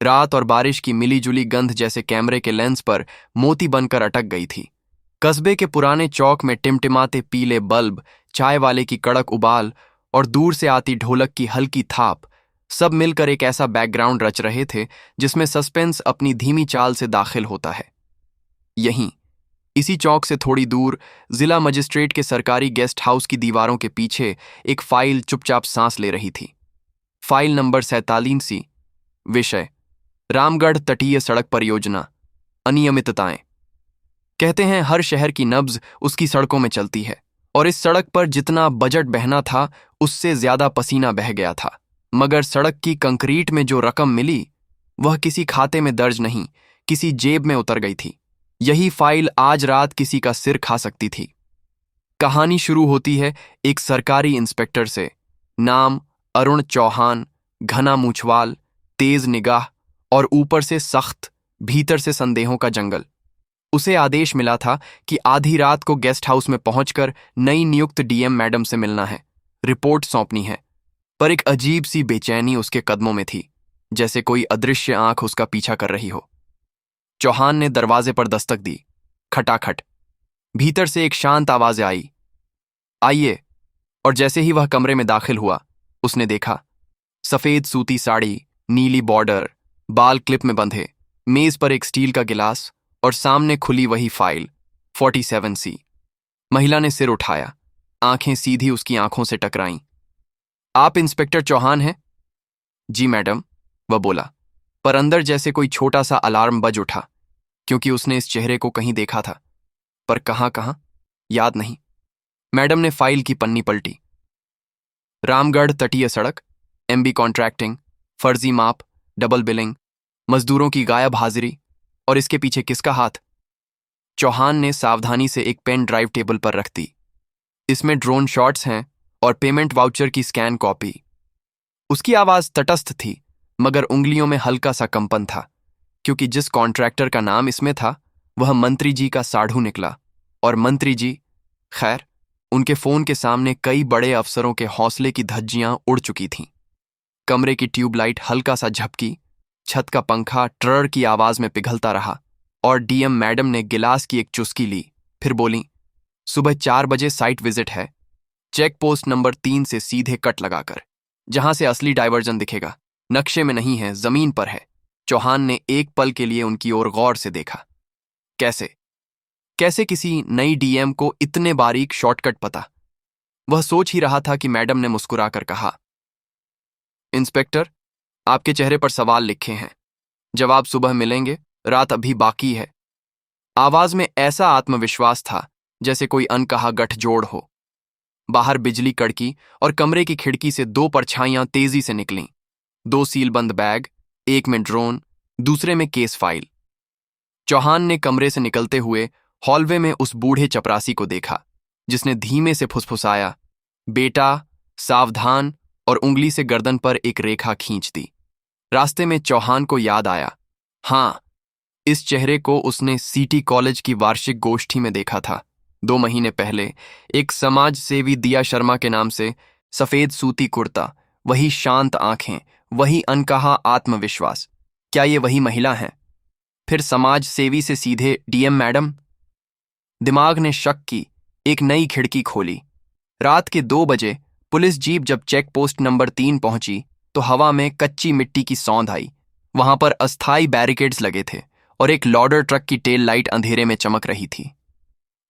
रात और बारिश की मिलीजुली गंध जैसे कैमरे के लेंस पर मोती बनकर अटक गई थी। कस्बे के पुराने चौक में टिमटिमाते पीले बल्ब, चाय वाले की कड़क उबाल और दूर से आती ढोलक की हल्की थाप, सब मिलकर एक ऐसा बैकग्राउंड रच रहे थे जिसमें सस्पेंस अपनी धीमी चाल से दाखिल होता है। यहीं इसी चौक से थोड़ी दूर जिला मजिस्ट्रेट के सरकारी गेस्ट हाउस की दीवारों के पीछे एक फाइल चुपचाप सांस ले रही थी। File number 47। विषय: रामगढ़ तटीय सड़क परियोजना, अनियमितताएं। कहते हैं हर शहर की नब्ज उसकी सड़कों में चलती है, और इस सड़क पर जितना बजट बहना था उससे ज्यादा पसीना बह गया था। मगर सड़क की कंक्रीट में जो रकम मिली वह किसी खाते में दर्ज नहीं, किसी जेब में उतर गई थी। यही फाइल आज रात किसी का सिर खा सकती थी। कहानी शुरू होती है एक सरकारी इंस्पेक्टर से। नाम अरुण चौहान, घना मूछवाल, तेज निगाह और ऊपर से सख्त, भीतर से संदेहों का जंगल। उसे आदेश मिला था कि आधी रात को गेस्ट हाउस में पहुंचकर नई नियुक्त डीएम मैडम से मिलना है, रिपोर्ट सौंपनी है। पर एक अजीब सी बेचैनी उसके कदमों में थी, जैसे कोई अदृश्य आंख उसका पीछा कर रही हो। चौहान ने दरवाजे पर दस्तक दी। खटाखट। भीतर से एक शांत आवाज आई, आइए। और जैसे ही वह कमरे में दाखिल हुआ, उसने देखा सफेद सूती साड़ी, नीली बॉर्डर, बाल क्लिप में बंधे, मेज पर एक स्टील का गिलास और सामने खुली वही फाइल 47C। महिला ने सिर उठाया, आंखें सीधी उसकी आंखों से टकराईं। आप इंस्पेक्टर चौहान हैं? जी मैडम, वह बोला, पर अंदर जैसे कोई छोटा सा अलार्म बज उठा, क्योंकि उसने इस चेहरे को कहीं देखा था, पर कहां याद नहीं। मैडम ने फाइल की पन्नी पलटी। रामगढ़ तटीय सड़क, एमबी कॉन्ट्रैक्टिंग, फर्जी माप, डबल बिलिंग, मजदूरों की गायब हाजिरी, और इसके पीछे किसका हाथ? चौहान ने सावधानी से एक पेन ड्राइव टेबल पर रख दी। इसमें ड्रोन शॉट्स हैं और पेमेंट वाउचर की स्कैन कॉपी। उसकी आवाज तटस्थ थी, मगर उंगलियों में हल्का सा कंपन था, क्योंकि जिस कॉन्ट्रैक्टर का नाम इसमें था वह मंत्री जी का साढ़ू निकला। और मंत्री जी, खैर, उनके फोन के सामने कई बड़े अफसरों के हौसले की धज्जियां उड़ चुकी थीं। कमरे की ट्यूबलाइट हल्का सा झपकी, छत का पंखा ट्रर की आवाज में पिघलता रहा, और डीएम मैडम ने गिलास की एक चुस्की ली, फिर बोली, सुबह 4 बजे साइट विजिट है, चेक पोस्ट नंबर 3 से सीधे कट लगाकर, जहां से असली डाइवर्जन दिखेगा। नक्शे में नहीं है, जमीन पर है। चौहान ने एक पल के लिए उनकी ओर गौर से देखा। कैसे किसी नई डीएम को इतने बारीक शॉर्टकट पता? वह सोच ही रहा था कि मैडम ने मुस्कुराकर कहा, इंस्पेक्टर, आपके चेहरे पर सवाल लिखे हैं, जवाब सुबह मिलेंगे, रात अभी बाकी है। आवाज में ऐसा आत्मविश्वास था जैसे कोई अनकहा गठजोड़ हो। बाहर बिजली कड़की और कमरे की खिड़की से 2 परछाइयां तेजी से निकलीं। 2 सीलबंद बैग, एक में ड्रोन, दूसरे में केस फाइल। चौहान ने कमरे से निकलते हुए हॉलवे में उस बूढ़े चपरासी को देखा, जिसने धीमे से फुसफुसाया, बेटा, सावधान, और उंगली से गर्दन पर एक रेखा खींच दी। रास्ते में चौहान को याद आया, हाँ, इस चेहरे को उसने सिटी कॉलेज की वार्षिक गोष्ठी में देखा था 2 महीने पहले। एक समाज सेवी दिया शर्मा के नाम से, सफेद सूती कुर्ता, वही शांत आंखें, वही अनकहा आत्मविश्वास। क्या ये वही महिला हैं? फिर समाज सेवी से सीधे डीएम मैडम? दिमाग ने शक की एक नई खिड़की खोली। रात के 2 बजे पुलिस जीप जब चेक पोस्ट नंबर 3 पहुंची तो हवा में कच्ची मिट्टी की सौंध आई। वहां पर अस्थायी बैरिकेड्स लगे थे और एक लॉडर ट्रक की टेल लाइट अंधेरे में चमक रही थी।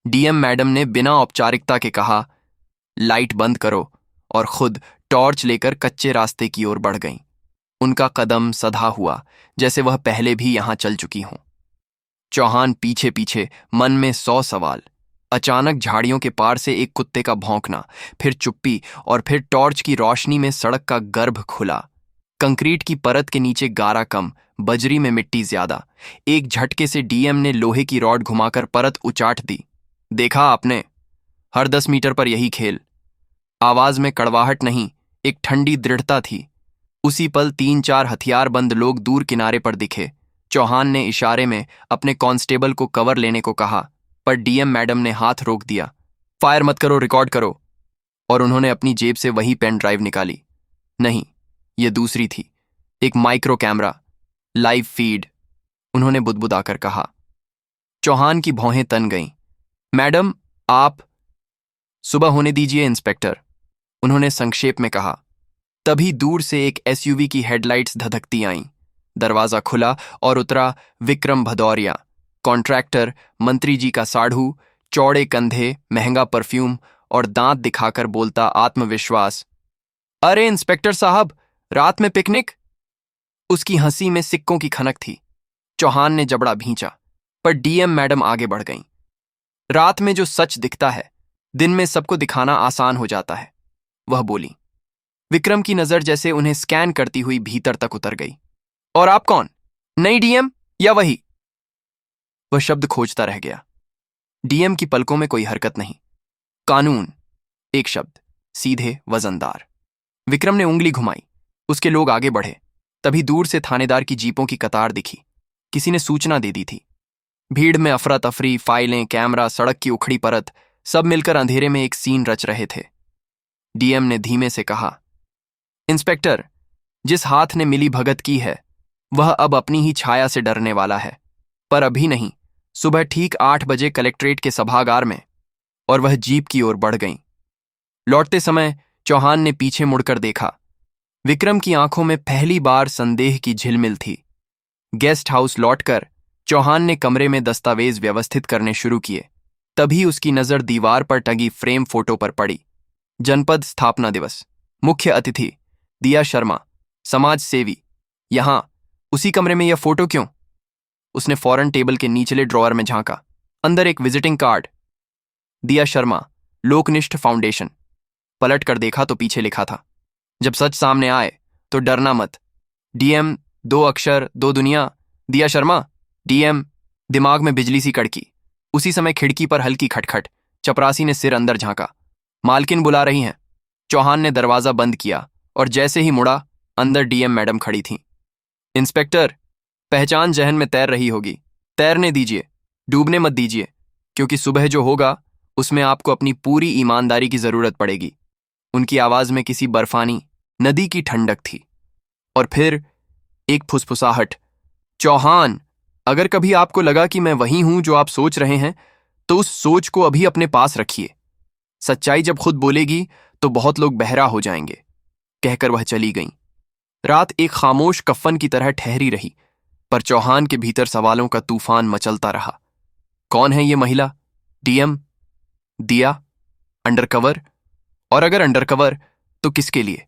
डीएम मैडम ने बिना औपचारिकता के कहा, लाइट बंद करो, और खुद टॉर्च लेकर कच्चे रास्ते की ओर बढ़ गईं। उनका कदम सधा हुआ, जैसे वह पहले भी यहां चल चुकी हों। चौहान पीछे पीछे, मन में 100 सवाल। अचानक झाड़ियों के पार से एक कुत्ते का भौंकना, फिर चुप्पी, और फिर टॉर्च की रोशनी में सड़क का गर्भ खुला। कंक्रीट की परत के नीचे गारा कम, बजरी में मिट्टी ज्यादा। एक झटके से डीएम ने लोहे की रॉड घुमाकर परत उचाट दी। देखा आपने, हर 10 मीटर पर यही खेल। आवाज में कड़वाहट नहीं, एक ठंडी दृढ़ता थी। उसी पल 3-4 हथियारबंद लोग दूर किनारे पर दिखे। चौहान ने इशारे में अपने कांस्टेबल को कवर लेने को कहा, पर डीएम मैडम ने हाथ रोक दिया। फायर मत करो, रिकॉर्ड करो। और उन्होंने अपनी जेब से वही पेन ड्राइव निकाली। नहीं, ये दूसरी थी, एक माइक्रो कैमरा, लाइव फीड, उन्होंने बुदबुदाकर कहा। चौहान की भौहें तन गईं। मैडम, आप। सुबह होने दीजिए इंस्पेक्टर, उन्होंने संक्षेप में कहा। तभी दूर से एक एसयूवी की हेडलाइट्स धधकती आईं। दरवाजा खुला और उतरा विक्रम भदौरिया, कॉन्ट्रैक्टर, मंत्री जी का साढ़ू, चौड़े कंधे, महंगा परफ्यूम और दांत दिखाकर बोलता आत्मविश्वास। अरे इंस्पेक्टर साहब, रात में पिकनिक? उसकी हंसी में सिक्कों की खनक थी। चौहान ने जबड़ा भींचा, पर डीएम मैडम आगे बढ़ गईं। रात में जो सच दिखता है, दिन में सबको दिखाना आसान हो जाता है, वह बोली। विक्रम की नजर जैसे उन्हें स्कैन करती हुई भीतर तक उतर गई। और आप कौन? नई डीएम या वही? वह शब्द खोजता रह गया। डीएम की पलकों में कोई हरकत नहीं। कानून, एक शब्द, सीधे, वजनदार। विक्रम ने उंगली घुमाई। उसके लोग आगे बढ़े। तभी दूर से थानेदार की जीपों की कतार दिखी। किसी ने सूचना दे दी थी। भीड़ में अफरा तफरी, फाइलें, कैमरा, सड़क की उखड़ी परत, सब मिलकर अंधेरे में एक सीन रच रहे थे। डीएम ने धीमे से कहा, इंस्पेक्टर, जिस हाथ ने मिली भगत की है, वह अब अपनी ही छाया से डरने वाला है। पर अभी नहीं, सुबह ठीक 8 बजे कलेक्ट्रेट के सभागार में। और वह जीप की ओर बढ़ गईं। लौटते समय चौहान ने पीछे मुड़कर देखा। विक्रम की आंखों में पहली बार संदेह की झिलमिल थी। गेस्ट हाउस लौटकर चौहान ने कमरे में दस्तावेज व्यवस्थित करने शुरू किए। तभी उसकी नजर दीवार पर टंगी फ्रेम फोटो पर पड़ी। जनपद स्थापना दिवस, मुख्य अतिथि दिया शर्मा, समाज सेवी। यहां उसी कमरे में यह फोटो क्यों? उसने फौरन टेबल के निचले ड्रॉअर में झांका। अंदर एक विजिटिंग कार्ड, दिया शर्मा, लोकनिष्ठ फाउंडेशन। पलट कर देखा तो पीछे लिखा था, जब सच सामने आए तो डरना मत। डीएम, 2 अक्षर 2 दुनिया, दिया शर्मा। डीएम, दिमाग में बिजली सी कड़की। उसी समय खिड़की पर हल्की खटखट। चपरासी ने सिर अंदर झांका। मालकिन बुला रही हैं। चौहान ने दरवाजा बंद किया और जैसे ही मुड़ा, अंदर डीएम मैडम खड़ी थीं। इंस्पेक्टर, पहचान जहन में तैर रही होगी, तैरने दीजिए, डूबने मत दीजिए, क्योंकि सुबह जो होगा उसमें आपको अपनी पूरी ईमानदारी की जरूरत पड़ेगी। उनकी आवाज में किसी बर्फानी नदी की ठंडक थी। और फिर एक फुसफुसाहट, चौहान, अगर कभी आपको लगा कि मैं वही हूं जो आप सोच रहे हैं, तो उस सोच को अभी अपने पास रखिए। सच्चाई जब खुद बोलेगी तो बहुत लोग बहरा हो जाएंगे। कहकर वह चली गईं। रात एक खामोश कफ़न की तरह ठहरी रही, पर चौहान के भीतर सवालों का तूफान मचलता रहा। कौन है ये महिला? डीएम? दिया? अंडरकवर? और अगर अंडरकवर तो किसके लिए?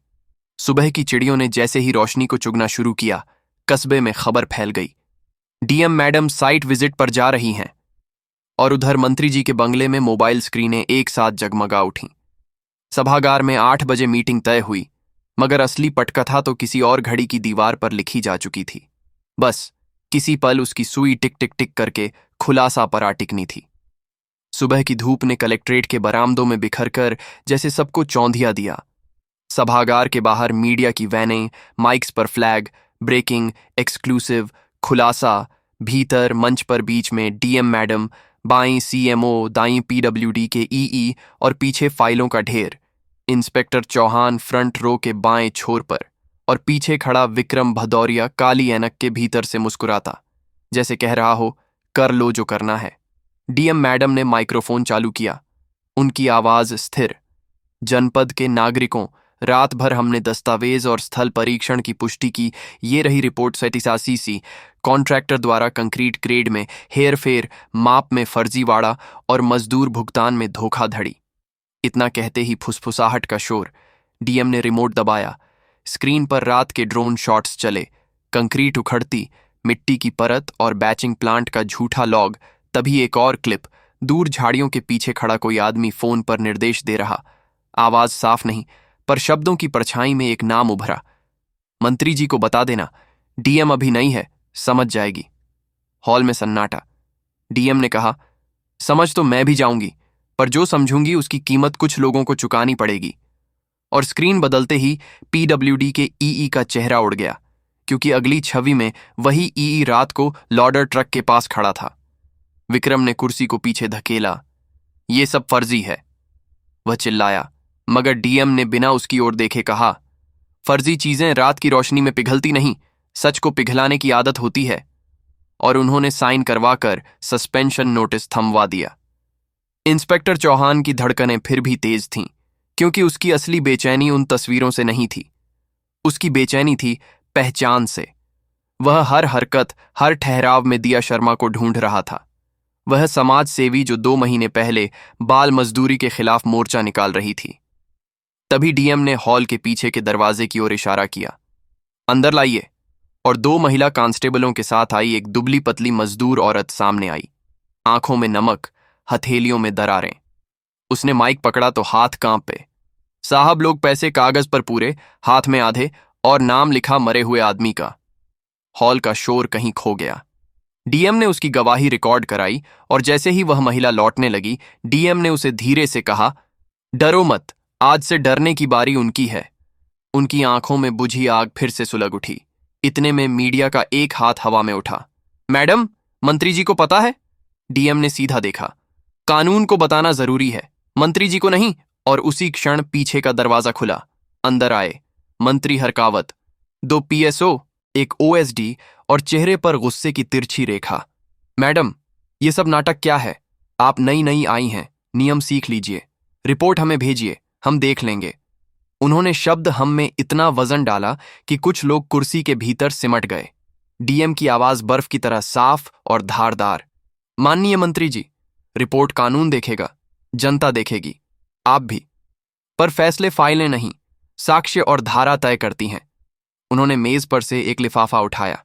सुबह की चिड़ियों ने जैसे ही रोशनी को चुगना शुरू किया, कस्बे में खबर फैल गई। डीएम मैडम साइट विजिट पर जा रही हैं। और उधर मंत्री जी के बंगले में मोबाइल स्क्रीनें एक साथ जगमगा उठीं। सभागार में 8 बजे मीटिंग तय हुई, मगर असली पटकथा तो किसी और घड़ी की दीवार पर लिखी जा चुकी थी। बस किसी पल उसकी सुई टिक टिक टिक करके खुलासा पर आ टिकनी थी। सुबह की धूप ने कलेक्ट्रेट के बरामदों में बिखर कर जैसे सबको चौंधिया दिया। सभागार के बाहर मीडिया की वैनें, माइक्स पर फ्लैग, ब्रेकिंग, एक्सक्लूसिव, खुलासा। भीतर मंच पर बीच में डीएम मैडम, बाईं सीएमओ, दाईं पीडब्ल्यूडी के ईई और पीछे फाइलों का ढेर। इंस्पेक्टर चौहान फ्रंट रो के बाएं छोर पर और पीछे खड़ा विक्रम भदौरिया काली ऐनक के भीतर से मुस्कुराता, जैसे कह रहा हो, कर लो जो करना है। डीएम मैडम ने माइक्रोफोन चालू किया। उनकी आवाज स्थिर। जनपद के नागरिकों, रात भर हमने दस्तावेज और स्थल परीक्षण की पुष्टि की। ये रही रिपोर्ट सैतिसासी। कॉन्ट्रैक्टर द्वारा कंक्रीट ग्रेड में हेरफेर, माप में फर्जीवाड़ा और मजदूर भुगतान में धोखाधड़ी। इतना कहते ही फुसफुसाहट का शोर। डीएम ने रिमोट दबाया। स्क्रीन पर रात के ड्रोन शॉट्स चले। कंक्रीट उखड़ती, मिट्टी की परत और बैचिंग प्लांट का झूठा लॉग। तभी एक और क्लिप। दूर झाड़ियों के पीछे खड़ा कोई आदमी फोन पर निर्देश दे रहा। आवाज साफ नहीं, पर शब्दों की परछाई में एक नाम उभरा। मंत्री जी को बता देना, डीएम अभी नहीं है, समझ जाएगी। हॉल में सन्नाटा। डीएम ने कहा, समझ तो मैं भी जाऊंगी, पर जो समझूंगी उसकी कीमत कुछ लोगों को चुकानी पड़ेगी। और स्क्रीन बदलते ही पीडब्ल्यूडी के ईई का चेहरा उड़ गया, क्योंकि अगली छवि में वही ईई रात को लॉडर ट्रक के पास खड़ा था। विक्रम ने कुर्सी को पीछे धकेला। ये सब फर्जी है, वह चिल्लाया, मगर डीएम ने बिना उसकी ओर देखे कहा, फर्जी चीजें रात की रोशनी में पिघलती नहीं, सच को पिघलाने की आदत होती है। और उन्होंने साइन करवाकर सस्पेंशन नोटिस थमवा दिया। इंस्पेक्टर चौहान की धड़कनें फिर भी तेज थीं, क्योंकि उसकी असली बेचैनी उन तस्वीरों से नहीं थी। उसकी बेचैनी थी पहचान से। वह हर हरकत, हर ठहराव में दिया शर्मा को ढूंढ रहा था। वह समाज सेवी जो 2 महीने पहले बाल मजदूरी के खिलाफ मोर्चा निकाल रही थी। तभी डीएम ने हॉल के पीछे के दरवाजे की ओर इशारा किया। अंदर लाइए। और 2 महिला कांस्टेबलों के साथ आई एक दुबली पतली मजदूर औरत सामने आई, आंखों में नमक, हथेलियों में दरारें। उसने माइक पकड़ा तो हाथ कांपे। साहब लोग पैसे कागज पर पूरे, हाथ में आधे, और नाम लिखा मरे हुए आदमी का। हॉल का शोर कहीं खो गया। डीएम ने उसकी गवाही रिकॉर्ड कराई, और जैसे ही वह महिला लौटने लगी, डीएम ने उसे धीरे से कहा, डरो मत, आज से डरने की बारी उनकी है। उनकी आंखों में बुझी आग फिर से सुलग उठी। इतने में मीडिया का एक हाथ हवा में उठा। मैडम, मंत्री जी को पता है? डीएम ने सीधा देखा। कानून को बताना जरूरी है, मंत्री जी को नहीं। और उसी क्षण पीछे का दरवाजा खुला। अंदर आए मंत्री हरकावत, 2 पीएसओ, एक ओएसडी और चेहरे पर गुस्से की तिरछी रेखा। मैडम, ये सब नाटक क्या है? आप नई नई आई हैं, नियम सीख लीजिए। रिपोर्ट हमें भेजिए, हम देख लेंगे। उन्होंने शब्द हम में इतना वजन डाला कि कुछ लोग कुर्सी के भीतर सिमट गए। डीएम की आवाज बर्फ की तरह साफ और धारदार। माननीय मंत्री जी, रिपोर्ट कानून देखेगा, जनता देखेगी, आप भी। पर फैसले फाइलें नहीं, साक्ष्य और धारा तय करती हैं। उन्होंने मेज पर से एक लिफाफा उठाया।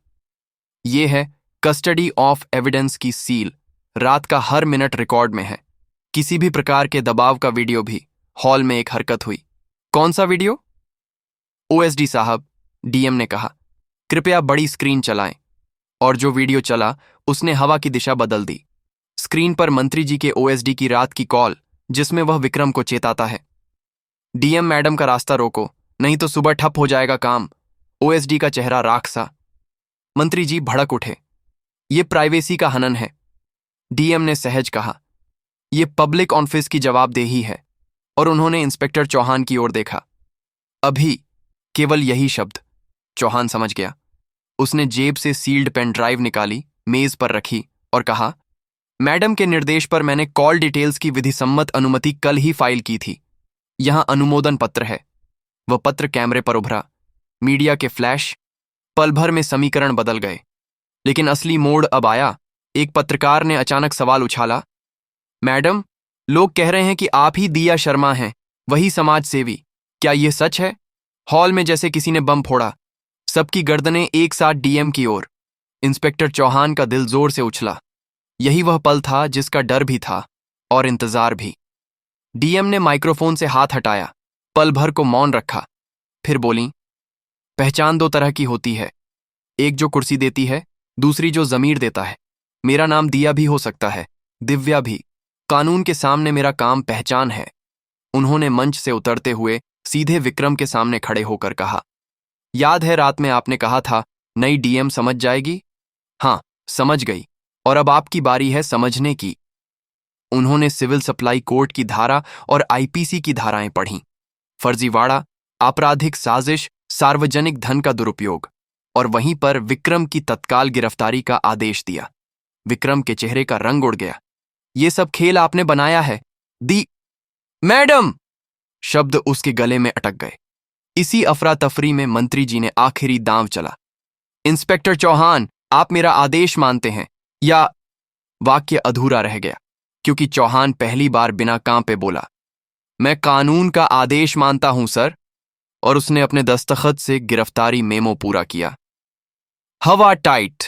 ये है कस्टडी ऑफ एविडेंस की सील। रात का हर मिनट रिकॉर्ड में है, किसी भी प्रकार के दबाव का वीडियो भी। हॉल में एक हरकत हुई। कौन सा वीडियो? ओएसडी साहब, डीएम ने कहा, कृपया बड़ी स्क्रीन चलाएं। और जो वीडियो चला उसने हवा की दिशा बदल दी। स्क्रीन पर मंत्री जी के ओएसडी की रात की कॉल, जिसमें वह विक्रम को चेताता है, डीएम मैडम का रास्ता रोको, नहीं तो सुबह ठप हो जाएगा काम। ओएसडी का चेहरा राख सा। मंत्री जी भड़क उठे। ये प्राइवेसी का हनन है, डीएम ने सहज कहा। ये पब्लिक ऑफिस की जवाबदेही है। और उन्होंने इंस्पेक्टर चौहान की ओर देखा। अभी, केवल यही शब्द। चौहान समझ गया। उसने जेब से सील्ड पेन ड्राइव निकाली, मेज पर रखी और कहा, मैडम के निर्देश पर मैंने कॉल डिटेल्स की विधिसम्मत अनुमति कल ही फाइल की थी। यहां अनुमोदन पत्र है। वह पत्र कैमरे पर उभरा। मीडिया के फ्लैश, पल भर में समीकरण बदल गए। लेकिन असली मोड़ अब आया। एक पत्रकार ने अचानक सवाल उछाला, मैडम, लोग कह रहे हैं कि आप ही दिया शर्मा हैं, वही समाज सेवी। क्या यह सच है? हॉल में जैसे किसी ने बम फोड़ा। सबकी गर्दनें एक साथ डीएम की ओर। इंस्पेक्टर चौहान का दिल जोर से उछला। यही वह पल था जिसका डर भी था और इंतजार भी। डीएम ने माइक्रोफोन से हाथ हटाया, पल भर को मौन रखा, फिर बोली, पहचान 2 तरह की होती है, एक जो कुर्सी देती है, दूसरी जो जमीर देता है। मेरा नाम दिया भी हो सकता है, दिव्या भी। कानून के सामने मेरा काम पहचान है। उन्होंने मंच से उतरते हुए सीधे विक्रम के सामने खड़े होकर कहा, याद है रात में आपने कहा था नई डीएम समझ जाएगी? हाँ, समझ गई, और अब आपकी बारी है समझने की। उन्होंने सिविल सप्लाई कोर्ट की धारा और आईपीसी की धाराएं पढ़ीं। फर्जीवाड़ा, आपराधिक साजिश, सार्वजनिक धन का दुरुपयोग। और वहीं पर विक्रम की तत्काल गिरफ्तारी का आदेश दिया। विक्रम के चेहरे का रंग उड़ गया। ये सब खेल आपने बनाया है। मैडम! शब्द उसके गले में अटक गए। इसी अफरा तफरी में मंत्री जी ने आखिरी दांव चला। इंस्पेक्टर चौहान, आप मेरा आदेश मानते हैं या? वाक्य अधूरा रह गया, क्योंकि चौहान पहली बार बिना कांपे बोला, मैं कानून का आदेश मानता हूं सर। और उसने अपने दस्तखत से गिरफ्तारी मेमो पूरा किया। हवा टाइट।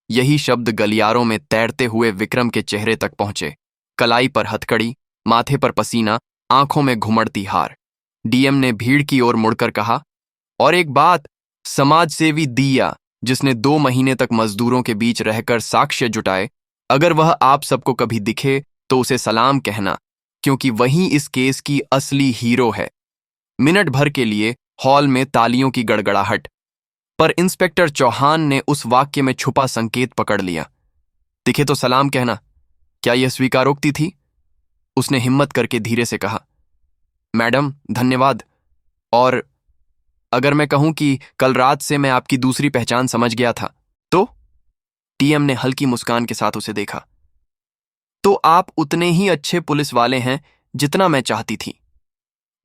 यही शब्द गलियारों में तैरते हुए विक्रम के चेहरे तक पहुंचे। कलाई पर हथकड़ी, माथे पर पसीना, आंखों में घुमड़ती हार। डीएम ने भीड़ की ओर मुड़कर कहा, और एक बात, समाज सेवी दिया, जिसने 2 महीने तक मजदूरों के बीच रहकर साक्ष्य जुटाए, अगर वह आप सबको कभी दिखे तो उसे सलाम कहना, क्योंकि वही इस केस की असली हीरो है। मिनट भर के लिए हॉल में तालियों की गड़गड़ाहट। पर इंस्पेक्टर चौहान ने उस वाक्य में छुपा संकेत पकड़ लिया। दिखे तो सलाम कहना, क्या यह स्वीकारोक्ति थी? उसने हिम्मत करके धीरे से कहा, मैडम धन्यवाद। और अगर मैं कहूं कि कल रात से मैं आपकी दूसरी पहचान समझ गया था तो? टीएम ने हल्की मुस्कान के साथ उसे देखा। तो आप उतने ही अच्छे पुलिस वाले हैं जितना मैं चाहती थी।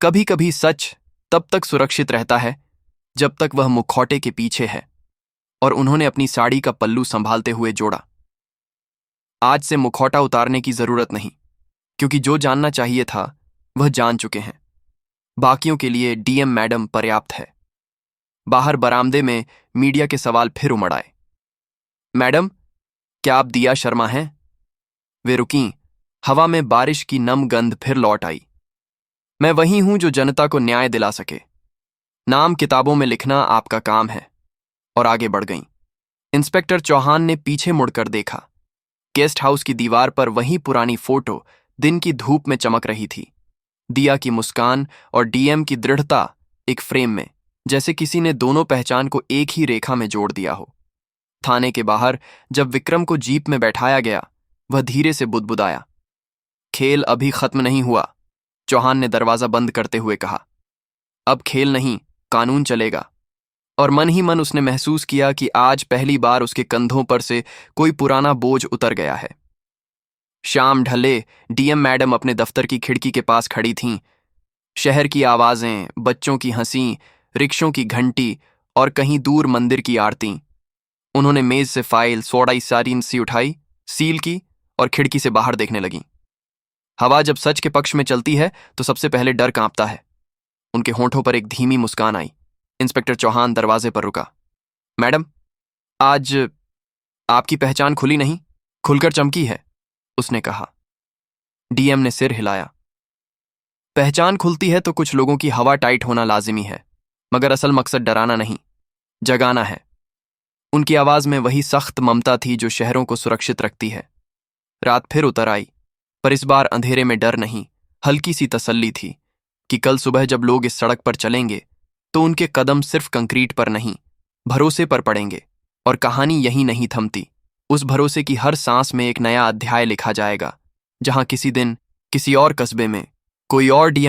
कभी कभी सच तब तक सुरक्षित रहता है जब तक वह मुखौटे के पीछे है। और उन्होंने अपनी साड़ी का पल्लू संभालते हुए जोड़ा, आज से मुखौटा उतारने की जरूरत नहीं, क्योंकि जो जानना चाहिए था वह जान चुके हैं। बाकियों के लिए डीएम मैडम पर्याप्त है। बाहर बरामदे में मीडिया के सवाल फिर उमड़ आए। मैडम, क्या आप दिया शर्मा हैं? वे रुकीं। हवा में बारिश की नम गंध फिर लौट आई। मैं वही हूं जो जनता को न्याय दिला सके। नाम किताबों में लिखना आपका काम है। और आगे बढ़ गईं। इंस्पेक्टर चौहान ने पीछे मुड़कर देखा। गेस्ट हाउस की दीवार पर वही पुरानी फोटो दिन की धूप में चमक रही थी। दिया की मुस्कान और डीएम की दृढ़ता एक फ्रेम में, जैसे किसी ने दोनों पहचान को एक ही रेखा में जोड़ दिया हो। थाने के बाहर जब विक्रम को जीप में बैठाया गया, वह धीरे से बुदबुदाया। खेल अभी खत्म नहीं हुआ, चौहान ने दरवाजा बंद करते हुए कहा। अब खेल नहीं, कानून चलेगा। और मन ही मन उसने महसूस किया कि आज पहली बार उसके कंधों पर से कोई पुराना बोझ उतर गया है। शाम ढले डीएम मैडम अपने दफ्तर की खिड़की के पास खड़ी थीं। शहर की आवाजें, बच्चों की हंसी, रिक्शों की घंटी और कहीं दूर मंदिर की आरती। उन्होंने मेज से फाइल सोडाई सारीन सी उठाई, सील की और खिड़की से बाहर देखने लगी। हवा जब सच के पक्ष में चलती है तो सबसे पहले डर कांपता है। उनके होंठों पर एक धीमी मुस्कान आई। इंस्पेक्टर चौहान दरवाजे पर रुका। मैडम, आज आपकी पहचान खुली नहीं, खुलकर चमकी है, उसने कहा। डीएम ने सिर हिलाया। पहचान खुलती है तो कुछ लोगों की हवा टाइट होना लाजिमी है, मगर असल मकसद डराना नहीं, जगाना है। उनकी आवाज में वही सख्त ममता थी जो शहरों को सुरक्षित रखती है। रात फिर उतर आई, पर इस बार अंधेरे में डर नहीं, हल्की सी तसल्ली थी कि कल सुबह जब लोग इस सड़क पर चलेंगे तो उनके कदम सिर्फ कंक्रीट पर नहीं, भरोसे पर पड़ेंगे। और कहानी यही नहीं थमती। उस भरोसे की हर सांस में एक नया अध्याय लिखा जाएगा, जहां किसी दिन किसी और कस्बे में कोई और डीएम